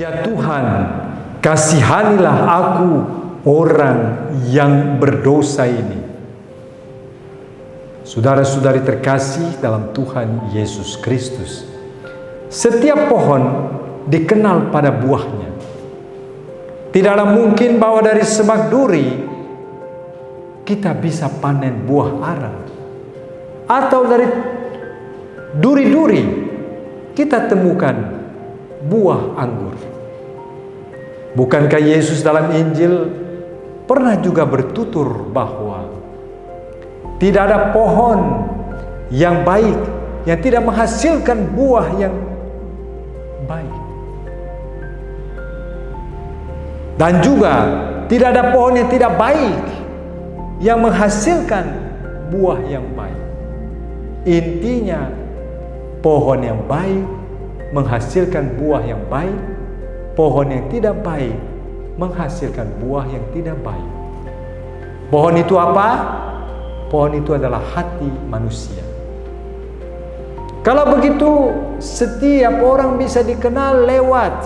Ya Tuhan, kasihanilah aku orang yang berdosa ini. Saudara-saudari terkasih dalam Tuhan Yesus Kristus, setiap pohon dikenal pada buahnya. Tidaklah mungkin bahwa dari semak duri kita bisa panen buah ara, atau dari duri-duri kita temukan buah anggur. Bukankah Yesus dalam Injil pernah juga bertutur bahwa tidak ada pohon yang baik yang tidak menghasilkan buah yang baik. Dan juga tidak ada pohon yang tidak baik yang menghasilkan buah yang baik. Intinya, pohon yang baik menghasilkan buah yang baik, pohon yang tidak baik menghasilkan buah yang tidak baik. Pohon itu apa? Pohon itu adalah hati manusia. Kalau begitu, setiap orang bisa dikenal lewat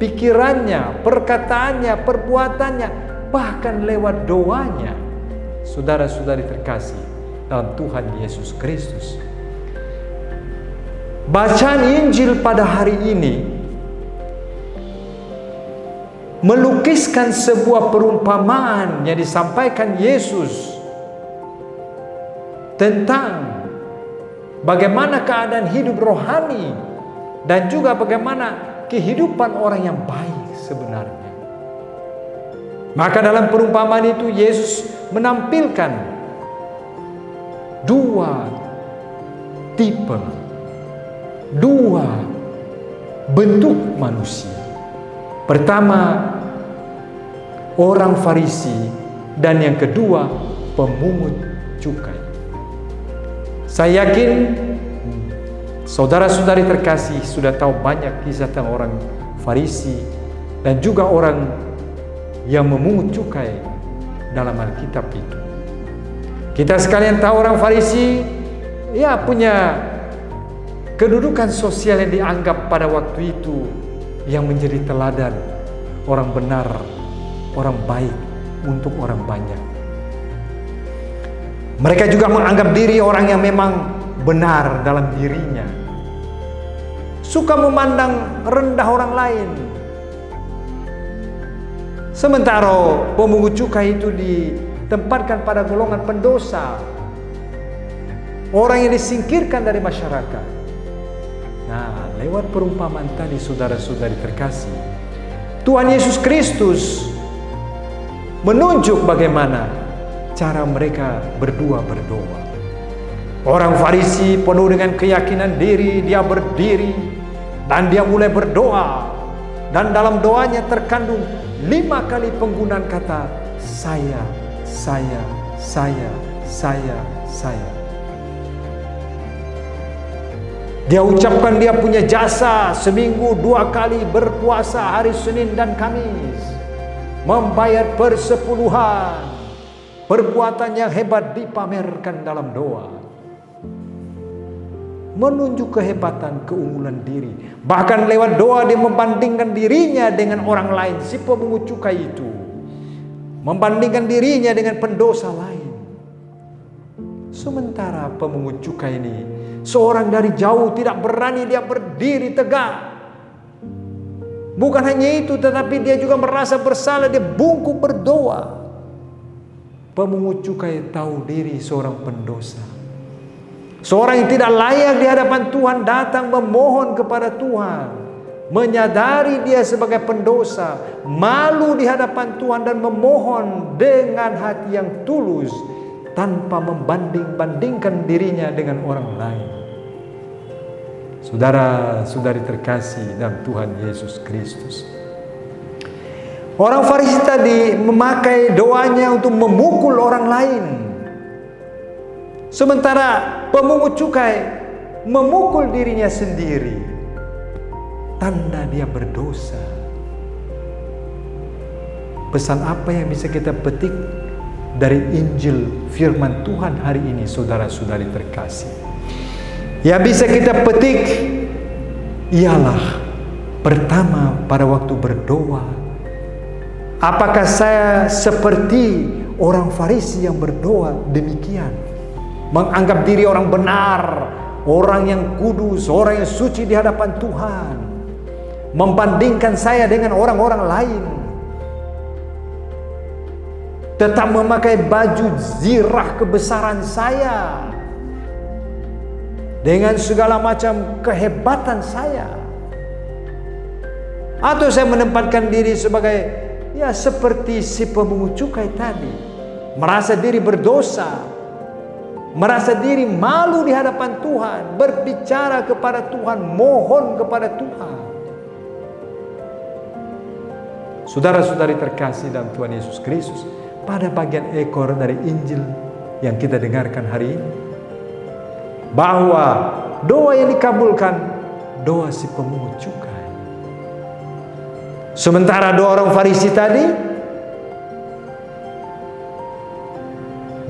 pikirannya, perkataannya, perbuatannya, bahkan lewat doanya. Saudara-saudari terkasih dalam Tuhan Yesus Kristus, bacaan Injil pada hari ini melukiskan sebuah perumpamaan yang disampaikan Yesus tentang bagaimana keadaan hidup rohani dan juga bagaimana kehidupan orang yang baik sebenarnya. Maka dalam perumpamaan itu Yesus menampilkan dua tipe, dua bentuk manusia. Pertama, orang Farisi, dan yang kedua, pemungut cukai. Saya yakin saudara-saudari terkasih sudah tahu banyak kisah tentang orang Farisi dan juga orang yang memungut cukai dalam Alkitab itu. Kita sekalian tahu orang Farisi punya kedudukan sosial yang dianggap pada waktu itu yang menjadi teladan orang benar, orang baik untuk orang banyak. Mereka juga menganggap diri orang yang memang benar dalam dirinya, suka memandang rendah orang lain. Sementara pemungut cukai itu ditempatkan pada golongan pendosa, orang yang disingkirkan dari masyarakat. Nah, lewat perumpamaan tadi, saudara-saudari terkasih, Tuhan Yesus Kristus menunjuk bagaimana cara mereka berdoa. Orang Farisi penuh dengan keyakinan diri, dia berdiri dan dia mulai berdoa, dan dalam doanya terkandung 5 kali penggunaan kata saya. Dia ucapkan dia punya jasa seminggu 2 kali berpuasa hari Senin dan Kamis, membayar persepuluhan, perbuatan yang hebat dipamerkan dalam doa, menunjuk kehebatan, keunggulan diri. Bahkan lewat doa dia membandingkan dirinya dengan orang lain. Si pemungut cukai itu membandingkan dirinya dengan pendosa lain. Sementara pemungut cukai ini seorang dari jauh tidak berani dia berdiri tegak. Bukan hanya itu, tetapi dia juga merasa bersalah, dia bungkuk berdoa. Pemungut cukai tahu diri seorang pendosa, seorang yang tidak layak di hadapan Tuhan, datang memohon kepada Tuhan, menyadari dia sebagai pendosa, malu di hadapan Tuhan dan memohon dengan hati yang tulus tanpa membanding-bandingkan dirinya dengan orang lain. Saudara-saudari terkasih dalam Tuhan Yesus Kristus, orang Farisi tadi memakai doanya untuk memukul orang lain, sementara pemungut cukai memukul dirinya sendiri. Tanda dia berdosa. Pesan apa yang bisa kita petik dari Injil firman Tuhan hari ini, saudara-saudari terkasih? Yang bisa kita petik ialah Pertama, pada waktu berdoa, apakah saya seperti orang Farisi yang berdoa demikian? Menganggap diri orang benar, orang yang kudus, orang yang suci di hadapan Tuhan. Membandingkan saya dengan orang-orang lain. Tetap memakai baju zirah kebesaran saya. Dengan segala macam kehebatan saya. Atau saya menempatkan diri sebagai seperti si pemungut cukai tadi. Merasa diri berdosa. Merasa diri malu di hadapan Tuhan. Berbicara kepada Tuhan. Mohon kepada Tuhan. Saudara-saudari terkasih dalam Tuhan Yesus Kristus. Pada bagian ekor dari Injil yang kita dengarkan hari ini. Bahwa doa yang dikabulkan. Doa si pemungut cukai. Sementara doa orang Farisi tadi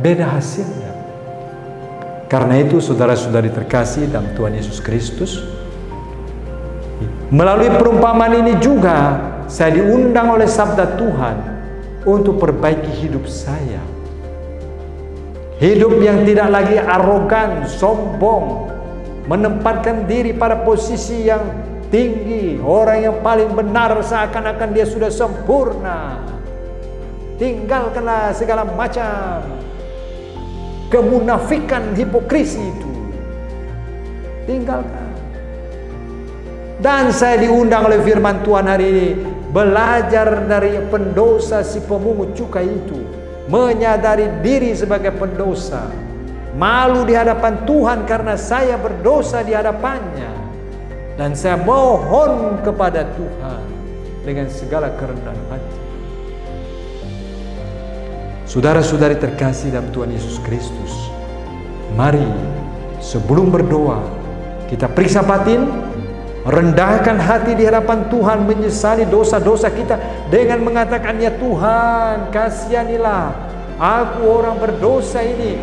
beda hasilnya. Karena itu saudara-saudari terkasih dalam Tuhan Yesus Kristus, melalui perumpamaan ini juga saya diundang oleh sabda Tuhan untuk perbaiki hidup saya. Hidup yang tidak lagi arogan, sombong, menempatkan diri pada posisi yang tinggi, orang yang paling benar seakan-akan dia sudah sempurna. Tinggalkanlah segala macam kemunafikan, hipokrisi itu. Tinggalkan. Dan saya diundang oleh firman Tuhan hari ini, belajar dari pendosa si pemungut cukai itu, menyadari diri sebagai pendosa, malu di hadapan Tuhan karena saya berdosa di hadapannya. Dan saya mohon kepada Tuhan dengan segala kerendahan hati. Saudara-saudari terkasih dalam Tuhan Yesus Kristus, mari sebelum berdoa kita periksa batin, rendahkan hati di hadapan Tuhan, menyesali dosa-dosa kita dengan mengatakan, ya Tuhan, kasihanilah aku orang berdosa ini.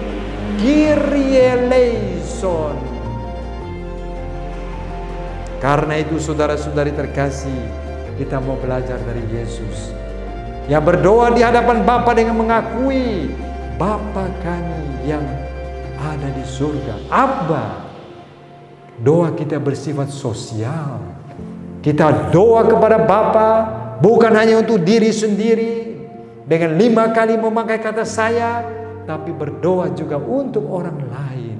Kyrie eleison. Karena itu saudara-saudari terkasih, kita mau belajar dari Yesus yang berdoa di hadapan Bapa dengan mengakui, Bapa kami yang ada di surga. Abba. Doa kita bersifat sosial. Kita doa kepada Bapa bukan hanya untuk diri sendiri dengan 5 kali memakai kata saya, tapi berdoa juga untuk orang lain.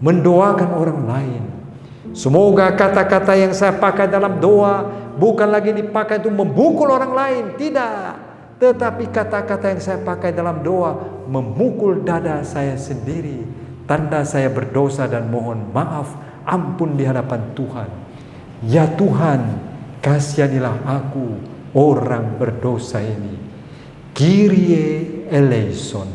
Mendoakan orang lain. Semoga kata-kata yang saya pakai dalam doa bukan lagi dipakai untuk memukul orang lain, tidak. Tetapi kata-kata yang saya pakai dalam doa memukul dada saya sendiri, tanda saya berdosa dan mohon maaf, ampun di hadapan Tuhan. Ya Tuhan, kasihanilah aku orang berdosa ini. Kyrie eleison.